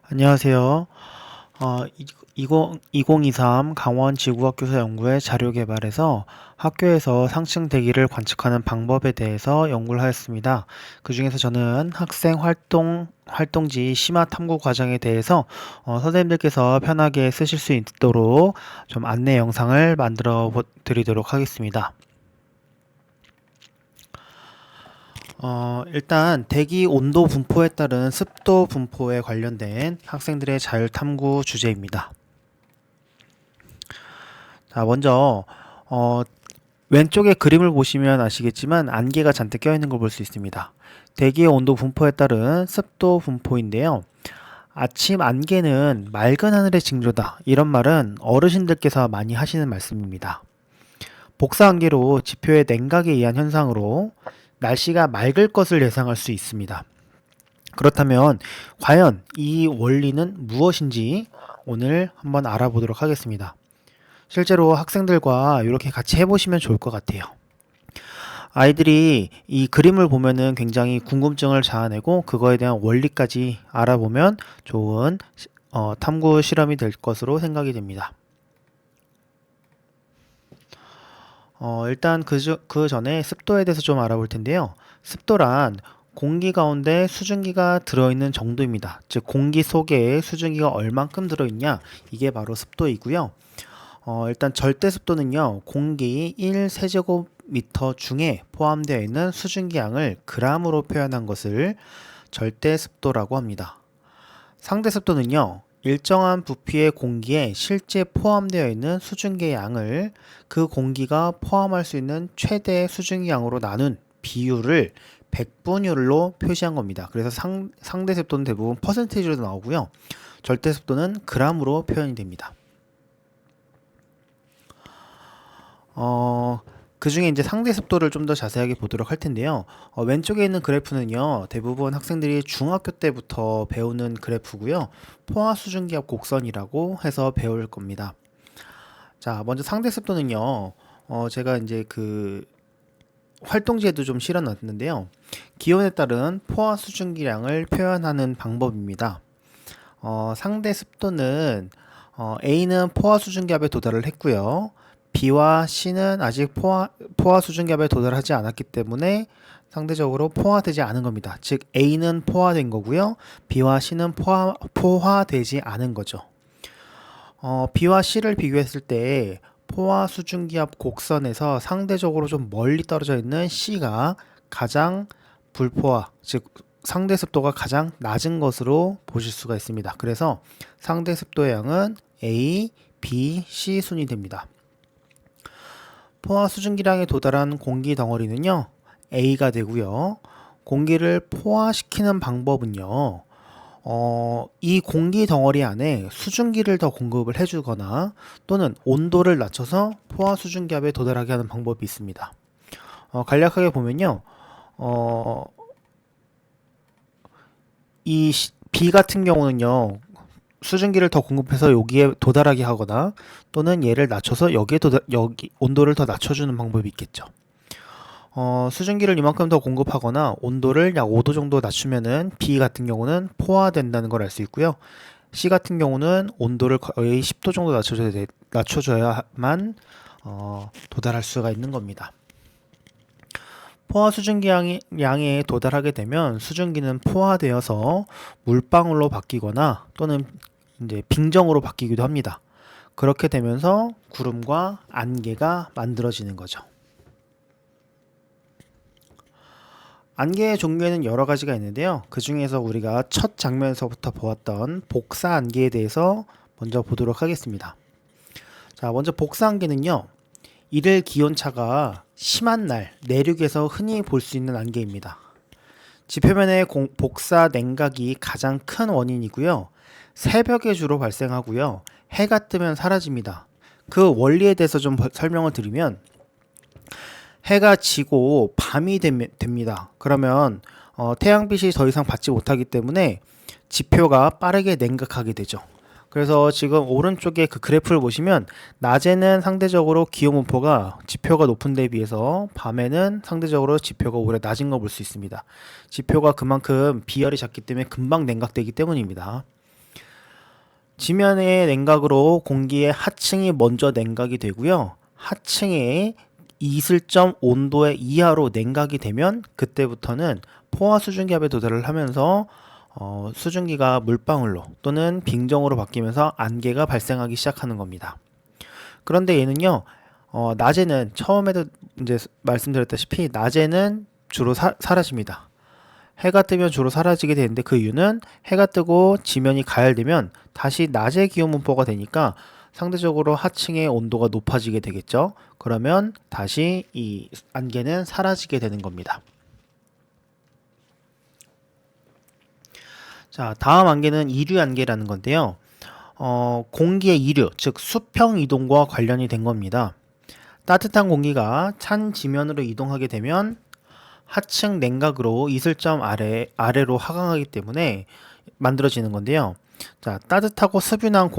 안녕하세요. 2023 강원지구학교사 연구의 자료 개발에서 학교에서 상층 대기를 관측하는 방법에 대해서 연구를 하였습니다. 그 중에서 저는 학생 활동지 심화 탐구 과정에 대해서 선생님들께서 편하게 쓰실 수 있도록 좀 안내 영상을 만들어 드리도록 하겠습니다. 일단 대기 온도 분포에 따른 습도 분포에 관련된 학생들의 자율 탐구 주제입니다. 자, 먼저 왼쪽에 그림을 보시면 아시겠지만 안개가 잔뜩 껴있는 걸 볼 수 있습니다. 대기의 온도 분포에 따른 습도 분포인데요. 아침 안개는 맑은 하늘의 징조다. 이런 말은 어르신들께서 많이 하시는 말씀입니다. 복사 안개로 지표의 냉각에 의한 현상으로 날씨가 맑을 것을 예상할 수 있습니다. 그렇다면 과연 이 원리는 무엇인지 오늘 한번 알아보도록 하겠습니다. 실제로 학생들과 이렇게 같이 해보시면 좋을 것 같아요. 아이들이 이 그림을 보면은 굉장히 궁금증을 자아내고 그거에 대한 원리까지 알아보면 좋은 탐구 실험이 될 것으로 생각이 됩니다. 일단 그 전에 습도에 대해서 좀 알아볼 텐데요. 습도란 공기 가운데 수증기가 들어있는 정도입니다. 즉 공기 속에 수증기가 얼만큼 들어있냐, 이게 바로 습도이고요. 일단 절대 습도는요, 공기 1세제곱미터 중에 포함되어 있는 수증기 양을 그람으로 표현한 것을 절대 습도라고 합니다. 상대 습도는요, 일정한 부피의 공기에 실제 포함되어 있는 수증기의 양을 그 공기가 포함할 수 있는 최대 수증기 양으로 나눈 비율을 백분율로 표시한 겁니다. 그래서 상대 습도는 대부분 퍼센테이지로 나오고요. 절대 습도는 그람으로 표현이 됩니다. 그 중에 이제 상대 습도를 좀 더 자세하게 보도록 할 텐데요. 왼쪽에 있는 그래프는요, 대부분 학생들이 중학교 때부터 배우는 그래프고요. 포화 수증기압 곡선이라고 해서 배울 겁니다. 자, 먼저 상대 습도는요, 제가 이제 그 활동지에도 좀 실어 놨는데요. 기온에 따른 포화 수증기량을 표현하는 방법입니다. 상대 습도는 A는 포화 수증기압에 도달을 했고요. B와 C는 아직 포화 수증기압에 도달하지 않았기 때문에 상대적으로 포화되지 않은 겁니다. 즉 A는 포화된 거고요. B와 C는 포화되지 않은 거죠. B와 C를 비교했을 때 포화 수증기압 곡선에서 상대적으로 좀 멀리 떨어져 있는 C가 가장 불포화, 즉 상대 습도가 가장 낮은 것으로 보실 수가 있습니다. 그래서 상대 습도의 양은 A, B, C 순이 됩니다. 포화 수증기량에 도달한 공기 덩어리는요, A가 되고요. 공기를 포화시키는 방법은요, 이 공기 덩어리 안에 수증기를 더 공급을 해주거나 또는 온도를 낮춰서 포화 수증기압에 도달하게 하는 방법이 있습니다. 간략하게 보면요, 이 B 같은 경우는요, 수증기를 더 공급해서 여기에 도달하게 하거나 또는 얘를 낮춰서 여기 온도를 더 낮춰주는 방법이 있겠죠. 수증기를 이만큼 더 공급하거나 온도를 약 5도 정도 낮추면은 B 같은 경우는 포화된다는 걸 알 수 있고요. C 같은 경우는 온도를 거의 10도 정도 낮춰줘야만 도달할 수가 있는 겁니다. 포화 수증기 양에 도달하게 되면 수증기는 포화되어서 물방울로 바뀌거나 또는 이제 빙정으로 바뀌기도 합니다. 그렇게 되면서 구름과 안개가 만들어지는 거죠. 안개의 종류에는 여러 가지가 있는데요. 그 중에서 우리가 첫 장면에서부터 보았던 복사 안개에 대해서 먼저 보도록 하겠습니다. 자, 먼저 복사 안개는요, 이를 기온차가 심한 날 내륙에서 흔히 볼 수 있는 안개입니다. 지표면의 복사 냉각이 가장 큰 원인이고요. 새벽에 주로 발생하고요. 해가 뜨면 사라집니다. 그 원리에 대해서 좀 설명을 드리면, 해가 지고 밤이 됩니다. 그러면 태양빛이 더 이상 받지 못하기 때문에 지표가 빠르게 냉각하게 되죠. 그래서 지금 오른쪽에 그 그래프를 보시면 낮에는 상대적으로 기온 분포가 지표가 높은 데 비해서 밤에는 상대적으로 지표가 오히려 낮은 거 볼 수 있습니다. 지표가 그만큼 비열이 작기 때문에 금방 냉각되기 때문입니다. 지면의 냉각으로 공기의 하층이 먼저 냉각이 되고요. 하층의 이슬점 온도의 이하로 냉각이 되면 그때부터는 포화 수증기압에 도달을 하면서 수증기가 물방울로 또는 빙정으로 바뀌면서 안개가 발생하기 시작하는 겁니다. 그런데 얘는요, 낮에는 처음에도 이제 말씀드렸다시피 낮에는 주로 사라집니다. 해가 뜨면 주로 사라지게 되는데 그 이유는 해가 뜨고 지면이 가열되면 다시 낮의 기온 분포가 되니까 상대적으로 하층의 온도가 높아지게 되겠죠. 그러면 다시 이 안개는 사라지게 되는 겁니다. 자, 다음 안개는 이류 안개라는 건데요. 공기의 이류, 즉 수평 이동과 관련이 된 겁니다. 따뜻한 공기가 찬 지면으로 이동하게 되면 하층 냉각으로 이슬점 아래로 하강하기 때문에 만들어지는 건데요. 자, 따뜻하고 스뷸한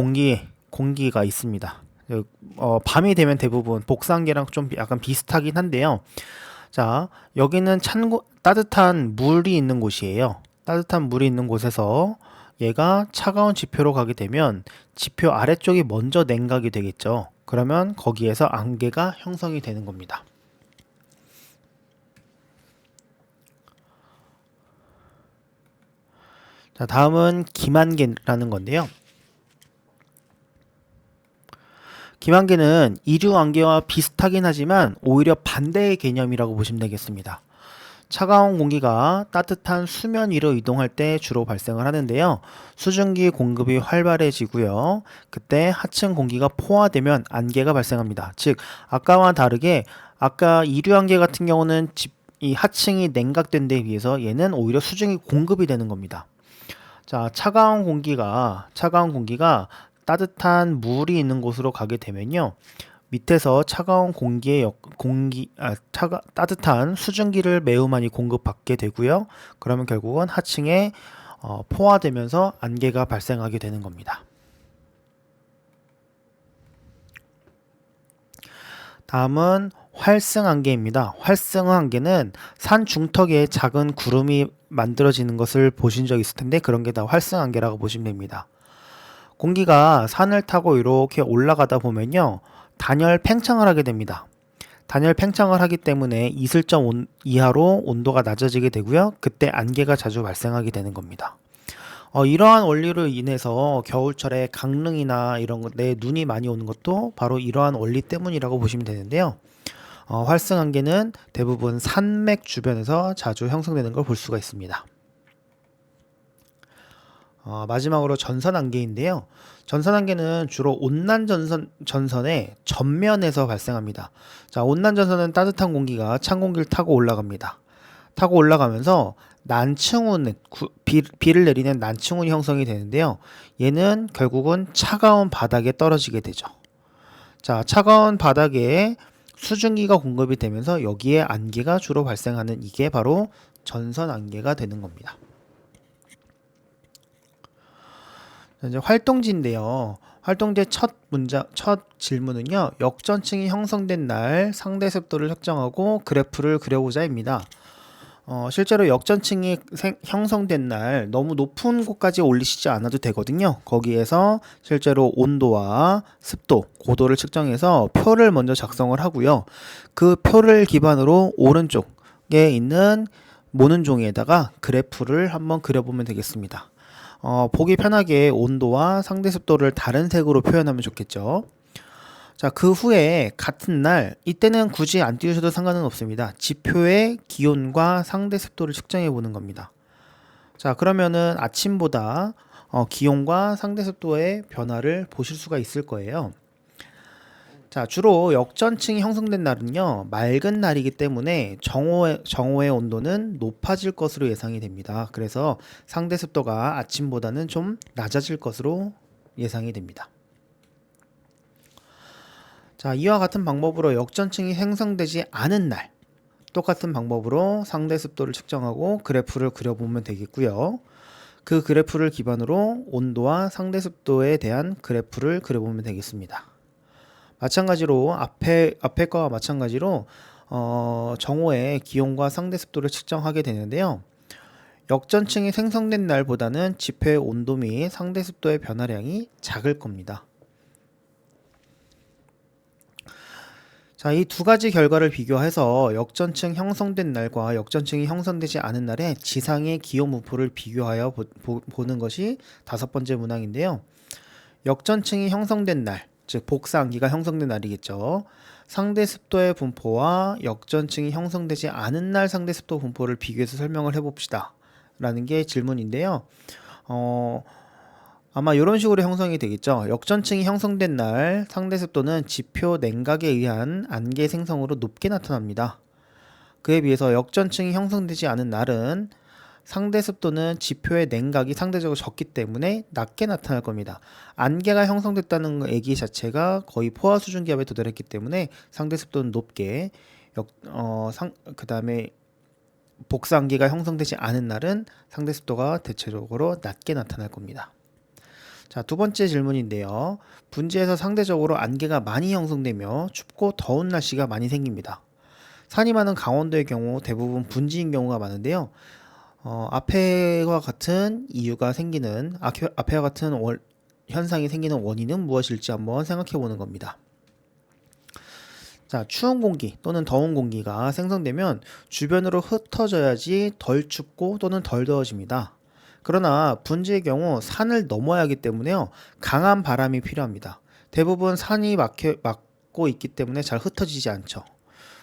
공기가 있습니다. 밤이 되면 대부분 복사한계랑 좀 약간 비슷하긴 한데요. 자, 여기는 따뜻한 물이 있는 곳이에요. 따뜻한 물이 있는 곳에서 얘가 차가운 지표로 가게 되면 지표 아래쪽이 먼저 냉각이 되겠죠. 그러면 거기에서 안개가 형성이 되는 겁니다. 자, 다음은 김안개라는 건데요. 김안개는 이류안개와 비슷하긴 하지만 오히려 반대의 개념이라고 보시면 되겠습니다. 차가운 공기가 따뜻한 수면 위로 이동할 때 주로 발생을 하는데요. 수증기 공급이 활발해지고요. 그때 하층 공기가 포화되면 안개가 발생합니다. 즉, 아까와 다르게 아까 이류안개 같은 경우는 이 하층이 냉각된 데 비해서 얘는 오히려 수증기 공급이 되는 겁니다. 자, 차가운 공기가 따뜻한 물이 있는 곳으로 가게 되면요. 밑에서 차가운 따뜻한 수증기를 매우 많이 공급받게 되고요. 그러면 결국은 하층에 포화되면서 안개가 발생하게 되는 겁니다. 다음은 활승안개입니다. 활승안개는 산 중턱에 작은 구름이 만들어지는 것을 보신 적 있을 텐데 그런 게 다 활승안개라고 보시면 됩니다. 공기가 산을 타고 이렇게 올라가다 보면요. 단열 팽창을 하게 됩니다. 단열 팽창을 하기 때문에 이슬점 이하로 온도가 낮아지게 되고요. 그때 안개가 자주 발생하게 되는 겁니다. 이러한 원리로 인해서 겨울철에 강릉이나 이런 데 눈이 많이 오는 것도 바로 이러한 원리 때문이라고 보시면 되는데요. 활승안개는 대부분 산맥 주변에서 자주 형성되는 걸 볼 수가 있습니다. 마지막으로 전선안개인데요. 전선안개는 주로 온난전선의 전면에서 발생합니다. 자, 온난전선은 따뜻한 공기가 찬 공기를 타고 올라갑니다. 타고 올라가면서 난층운, 비를 내리는 난층운이 형성이 되는데요. 얘는 결국은 차가운 바닥에 떨어지게 되죠. 자, 차가운 바닥에 수증기가 공급이 되면서 여기에 안개가 주로 발생하는 이게 바로 전선안개가 되는 겁니다. 이제 활동지인데요. 활동지의 첫 질문은요. 역전층이 형성된 날 상대 습도를 측정하고 그래프를 그려보자입니다. 실제로 역전층이 형성된 날 너무 높은 곳까지 올리시지 않아도 되거든요. 거기에서 실제로 온도와 습도, 고도를 측정해서 표를 먼저 작성을 하고요. 그 표를 기반으로 오른쪽에 있는 모는 종이에다가 그래프를 한번 그려보면 되겠습니다. 보기 편하게 온도와 상대 습도를 다른 색으로 표현하면 좋겠죠. 자, 그 후에 같은 날, 이때는 굳이 안 띄우셔도 상관은 없습니다. 지표의 기온과 상대 습도를 측정해 보는 겁니다. 자, 그러면은 아침보다 기온과 상대 습도의 변화를 보실 수가 있을 거예요. 자, 주로 역전층이 형성된 날은요, 맑은 날이기 때문에 정오의 온도는 높아질 것으로 예상이 됩니다. 그래서 상대 습도가 아침보다는 좀 낮아질 것으로 예상이 됩니다. 자, 이와 같은 방법으로 역전층이 형성되지 않은 날, 똑같은 방법으로 상대 습도를 측정하고 그래프를 그려보면 되겠고요. 그 그래프를 기반으로 온도와 상대 습도에 대한 그래프를 그려보면 되겠습니다. 마찬가지로 앞에 거와 마찬가지로 정오의 기온과 상대 습도를 측정하게 되는데요. 역전층이 생성된 날보다는 지표의 온도 및 상대 습도의 변화량이 작을 겁니다. 자, 이 두 가지 결과를 비교해서 역전층 형성된 날과 역전층이 형성되지 않은 날의 지상의 기온 분포를 비교하여 보는 것이 다섯 번째 문항인데요. 역전층이 형성된 날, 즉 복사항기가 형성된 날이겠죠. 상대 습도의 분포와 역전층이 형성되지 않은 날 상대 습도 분포를 비교해서 설명을 해봅시다. 라는 게 질문인데요. 아마 이런 식으로 형성이 되겠죠. 역전층이 형성된 날 상대 습도는 지표 냉각에 의한 안개 생성으로 높게 나타납니다. 그에 비해서 역전층이 형성되지 않은 날은 상대 습도는 지표의 냉각이 상대적으로 적기 때문에 낮게 나타날 겁니다. 안개가 형성됐다는 얘기 자체가 거의 포화 수준 기압에 도달했기 때문에 상대 습도는 높게, 그 다음에 복사안개가 형성되지 않은 날은 상대 습도가 대체적으로 낮게 나타날 겁니다. 자, 두 번째 질문인데요. 분지에서 상대적으로 안개가 많이 형성되며 춥고 더운 날씨가 많이 생깁니다. 산이 많은 강원도의 경우 대부분 분지인 경우가 많은데요. 앞에와 같은 이유가 생기는, 앞에와 같은 현상이 생기는 원인은 무엇일지 한번 생각해 보는 겁니다. 자, 추운 공기 또는 더운 공기가 생성되면 주변으로 흩어져야지 덜 춥고 또는 덜 더워집니다. 그러나 분지의 경우 산을 넘어야 하기 때문에요, 강한 바람이 필요합니다. 대부분 산이 막고 있기 때문에 잘 흩어지지 않죠.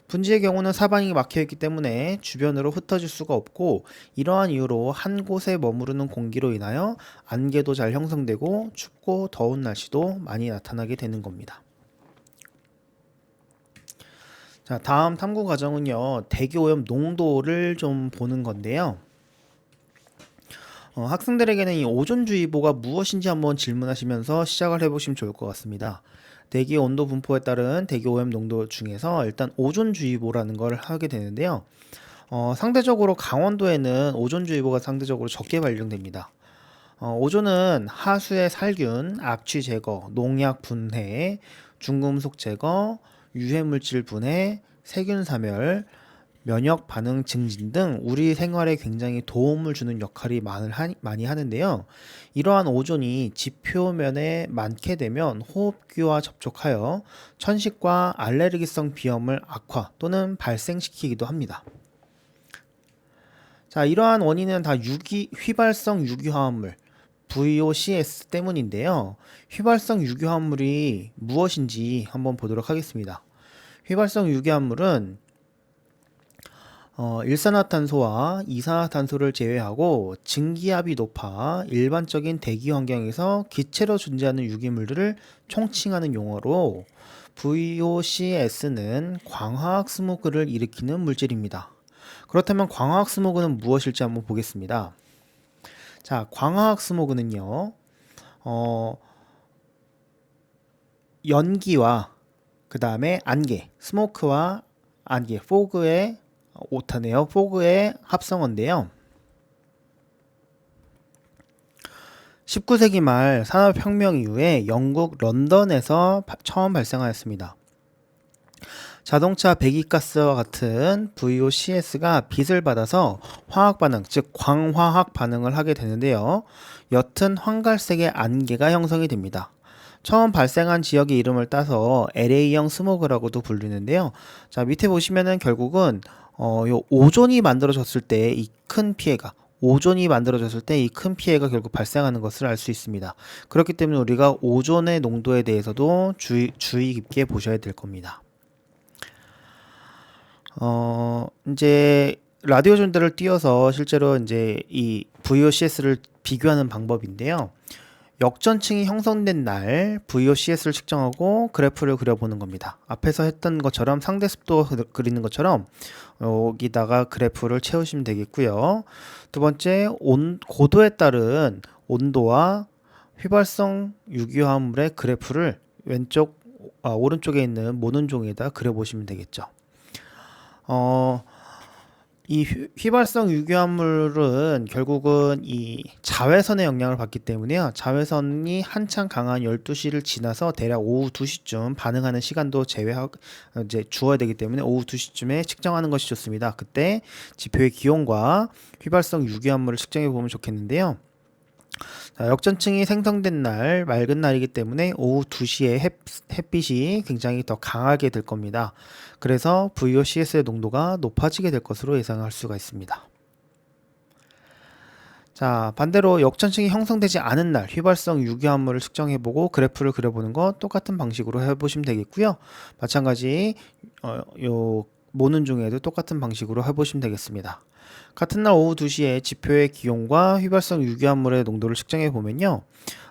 분지의 경우는 사방이 막혀있기 때문에 주변으로 흩어질 수가 없고, 이러한 이유로 한 곳에 머무르는 공기로 인하여 안개도 잘 형성되고 춥고 더운 날씨도 많이 나타나게 되는 겁니다. 자, 다음 탐구 과정은요, 대기 오염 농도를 좀 보는 건데요. 학생들에게는 이 오존주의보가 무엇인지 한번 질문하시면서 시작을 해보시면 좋을 것 같습니다. 대기 온도 분포에 따른 대기 오염 농도 중에서 일단 오존주의보라는 걸 하게 되는데요. 상대적으로 강원도에는 오존주의보가 상대적으로 적게 발령됩니다. 오존은 하수의 살균, 악취 제거, 농약 분해, 중금속 제거, 유해물질 분해, 세균 사멸, 면역 반응 증진 등 우리 생활에 굉장히 도움을 주는 역할이 많이 하는데요. 이러한 오존이 지표면에 많게 되면 호흡기와 접촉하여 천식과 알레르기성 비염을 악화 또는 발생시키기도 합니다. 자, 이러한 원인은 다 휘발성 유기화합물 VOCs 때문인데요. 휘발성 유기화합물이 무엇인지 한번 보도록 하겠습니다. 휘발성 유기화합물은 일산화탄소와 이산화탄소를 제외하고 증기압이 높아 일반적인 대기 환경에서 기체로 존재하는 유기물들을 총칭하는 용어로 VOCs는 광화학 스모그를 일으키는 물질입니다. 그렇다면 광화학 스모그는 무엇일지 한번 보겠습니다. 자, 광화학 스모그는요, 연기와 그 다음에 안개, 스모크와 안개, 포그의 합성어인데요. 19세기 말 산업혁명 이후에 영국 런던에서 처음 발생하였습니다. 자동차 배기가스와 같은 VOCs가 빛을 받아서 화학 반응, 즉 광화학 반응을 하게 되는데요. 옅은 황갈색의 안개가 형성이 됩니다. 처음 발생한 지역의 이름을 따서 LA형 스모그라고도 불리는데요. 자, 밑에 보시면은 결국은 요 오존이 만들어졌을 때 이 큰 피해가 결국 발생하는 것을 알 수 있습니다. 그렇기 때문에 우리가 오존의 농도에 대해서도 주의 깊게 보셔야 될 겁니다. 이제 라디오 존들을 띄워서 실제로 이제 이 VOCs를 비교하는 방법인데요. 역전층이 형성된 날 VOCs를 측정하고 그래프를 그려보는 겁니다. 앞에서 했던 것처럼 상대 습도 그리는 것처럼 여기다가 그래프를 채우시면 되겠고요. 두 번째, 고도에 따른 온도와 휘발성 유기화합물의 그래프를 오른쪽에 있는 모눈종이에다 그려보시면 되겠죠. 이 휘발성 유기화물은 결국은 이 자외선의 영향을 받기 때문에요. 자외선이 한창 강한 12시를 지나서 대략 오후 2시쯤 반응하는 시간도 이제 주어야 되기 때문에 오후 2시쯤에 측정하는 것이 좋습니다. 그때 지표의 기온과 휘발성 유기화물을 측정해 보면 좋겠는데요. 자, 역전층이 생성된 날, 맑은 날이기 때문에 오후 2시에 햇빛이 굉장히 더 강하게 될 겁니다. 그래서 VOCS의 농도가 높아지게 될 것으로 예상할 수가 있습니다. 자, 반대로 역전층이 형성되지 않은 날 휘발성 유기화물을 측정해보고 그래프를 그려보는 것 똑같은 방식으로 해보시면 되겠고요. 마찬가지 요 모는 중에도 똑같은 방식으로 해보시면 되겠습니다. 같은 날 오후 2시에 지표의 기온과 휘발성 유기화물의 농도를 측정해 보면요.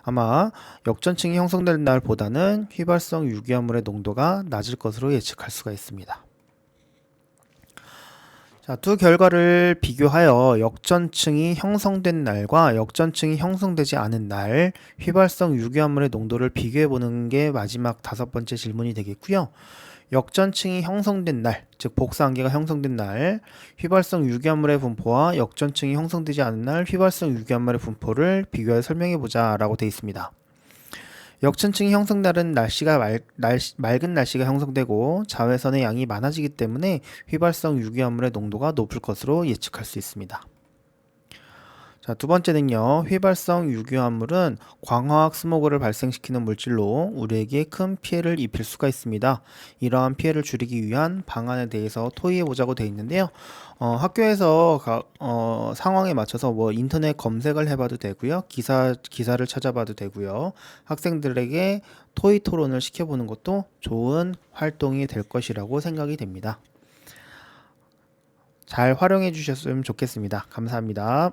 아마 역전층이 형성될 날보다는 휘발성 유기화물의 농도가 낮을 것으로 예측할 수가 있습니다. 자, 두 결과를 비교하여 역전층이 형성된 날과 역전층이 형성되지 않은 날 휘발성 유기화물의 농도를 비교해 보는 게 마지막 5번째 질문이 되겠고요. 역전층이 형성된 날, 즉 복사한계가 형성된 날 휘발성 유기화물의 분포와 역전층이 형성되지 않은 날 휘발성 유기화물의 분포를 비교해 설명해 보자 라고 되어 있습니다. 역전층이 형성날은 맑은 날씨가 형성되고 자외선의 양이 많아지기 때문에 휘발성 유기화물의 농도가 높을 것으로 예측할 수 있습니다. 자, 두 번째는요. 휘발성 유기화물은 광화학 스모그를 발생시키는 물질로 우리에게 큰 피해를 입힐 수가 있습니다. 이러한 피해를 줄이기 위한 방안에 대해서 토의해 보자고 되어 있는데요. 학교에서 상황에 맞춰서 뭐 인터넷 검색을 해봐도 되고요. 기사를 찾아봐도 되고요. 학생들에게 토의 토론을 시켜보는 것도 좋은 활동이 될 것이라고 생각이 됩니다. 잘 활용해 주셨으면 좋겠습니다. 감사합니다.